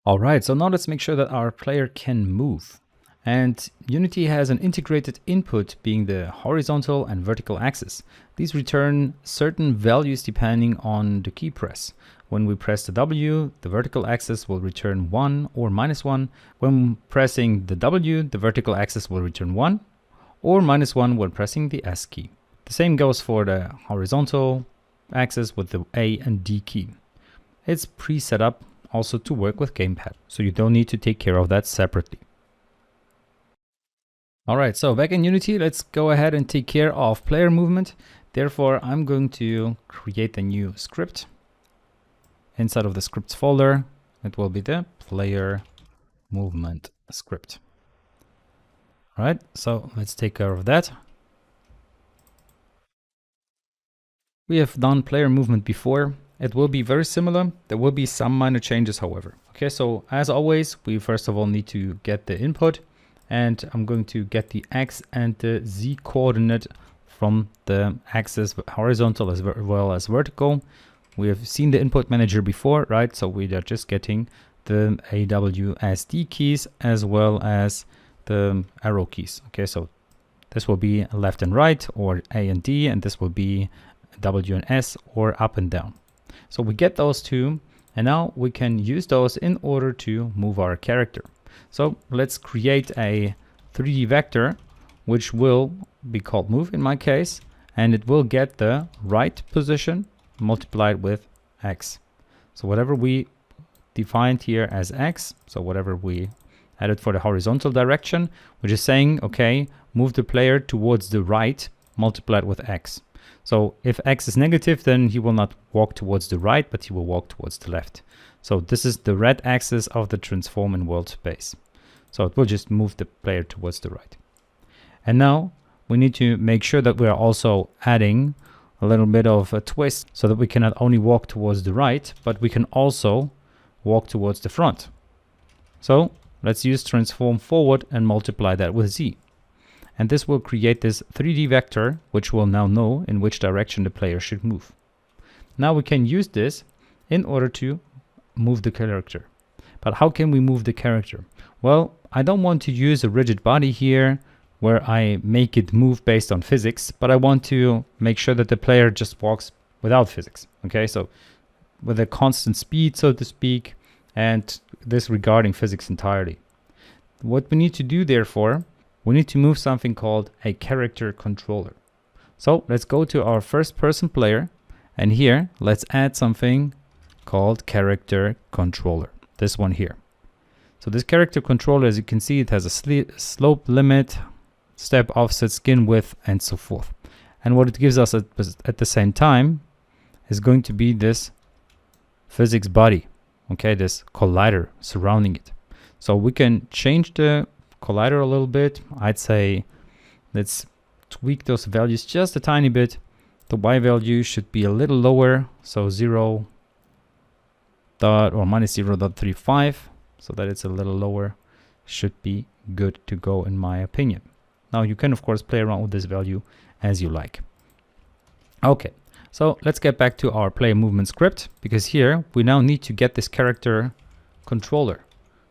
All right, so now let's make sure that our player can move. And Unity has an integrated input being the horizontal and vertical axis. These return certain values depending on the key press. When we press the W, the vertical axis will return 1 or -1. When pressing the W, the vertical axis will return 1 or -1 when pressing the S key. The same goes for the horizontal axis with the A and D key. It's pre-set up also to work with gamepad, so you don't need to take care of that separately. All right, so back in Unity, let's go ahead and take care of player movement. Therefore, I'm going to create a new script. Inside of the scripts folder, it will be the player movement script. All right, so let's take care of that. We have done player movement before. It will be very similar. There will be some minor changes, however. Okay, so as always, we first of all need to get the input, and I'm going to get the X and the Z coordinate from the axis, horizontal as well as vertical. We have seen the input manager before, right? So we are just getting the AWSD keys as well as the arrow keys. Okay, so this will be left and right, or A and D, and this will be W and S, or up and down. So we get those two, and now we can use those in order to move our character. So let's create a 3D vector, which will be called move in my case, and it will get the right position multiplied with X. So whatever we defined here as X, so whatever we added for the horizontal direction, we're just saying, okay, move the player towards the right multiplied with X. So if X is negative, then he will not walk towards the right, but he will walk towards the left. So this is the red axis of the transform in world space. So it will just move the player towards the right. And now we need to make sure that we are also adding a little bit of a twist so that we can not only walk towards the right, but we can also walk towards the front. So let's use transform forward and multiply that with Z. And this will create this 3D vector, which will now know in which direction the player should move. Now we can use this in order to move the character. But how can we move the character? Well, I don't want to use a rigid body here where I make it move based on physics, but I want to make sure that the player just walks without physics. Okay, so with a constant speed, so to speak, and disregarding physics entirely. What we need to do, therefore, we need to move something called a character controller. So let's go to our first person player, and here let's add something called character controller, this one here. So this character controller, as you can see, it has a slope limit, step offset, skin width, and so forth. And what it gives us at the same time is going to be this physics body, okay, this collider surrounding it. So we can change the collider a little bit. I'd say let's tweak those values just a tiny bit. The Y value should be a little lower, so 0 dot or minus 0.35, so that it's a little lower. Should be good to go in my opinion. Now you can of course play around with this value as you like. Okay, so let's get back to our player movement script, because here we now need to get this character controller.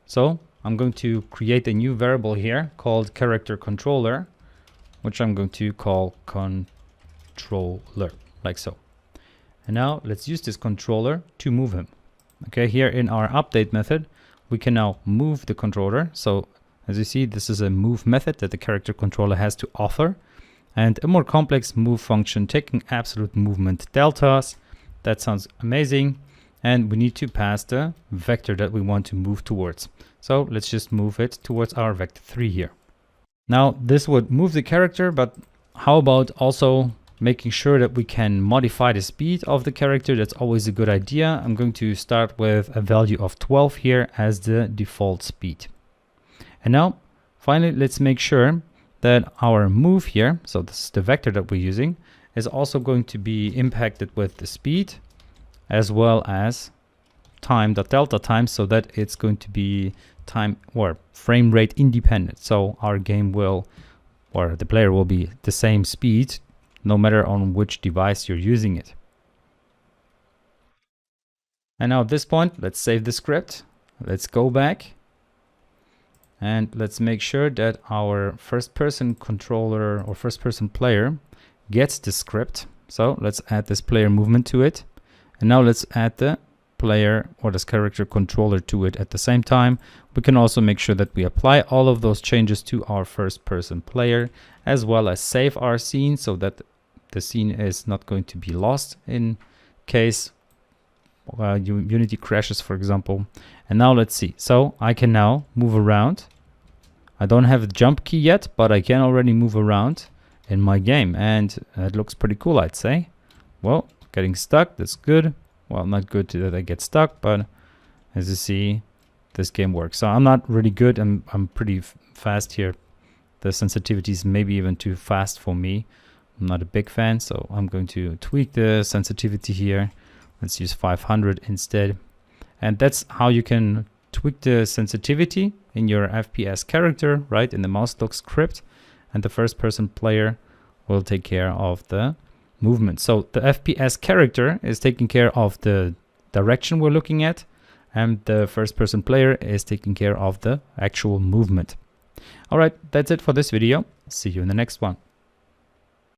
So I'm going to create a new variable here called character controller, which I'm going to call controller, like so. And now let's use this controller to move him. Okay, here in our update method, we can now move the controller. So as you see, this is a move method that the character controller has to offer, and a more complex move function taking absolute movement deltas. That sounds amazing. And we need to pass the vector that we want to move towards. So let's just move it towards our vector 3 here. Now this would move the character, but how about also making sure that we can modify the speed of the character? That's always a good idea. I'm going to start with a value of 12 here as the default speed. And now finally, let's make sure that our move here, so this is the vector that we're using, is also going to be impacted with the speed as well as time, the delta time, so that it's going to be time or frame rate independent. So our game will, or the player will be the same speed no matter on which device you're using it. And now at this point, let's save the script Let's go back and let's make sure that our first person controller or first person player gets the script. So let's add this player movement to it. And now let's add the player or this character controller to it at the same time. We can also make sure that we apply all of those changes to our first person player, as well as save our scene so that the scene is not going to be lost in case Unity crashes, for example. And now let's see. So I can now move around. I don't have the jump key yet, but I can already move around in my game, and it looks pretty cool, I'd say. Well, getting stuck, that's good. Well, not good that I get stuck, but as you see, this game works. So I'm not really good, and I'm pretty fast here. The sensitivity is maybe even too fast for me. I'm not a big fan, so I'm going to tweak the sensitivity here. Let's use 500 instead. And that's how you can tweak the sensitivity in your FPS character, right, in the mouselock script. And the first person player will take care of the movement. So the FPS character is taking care of the direction we're looking at, and the first person player is taking care of the actual movement. All right, that's it for this video. See you in the next one.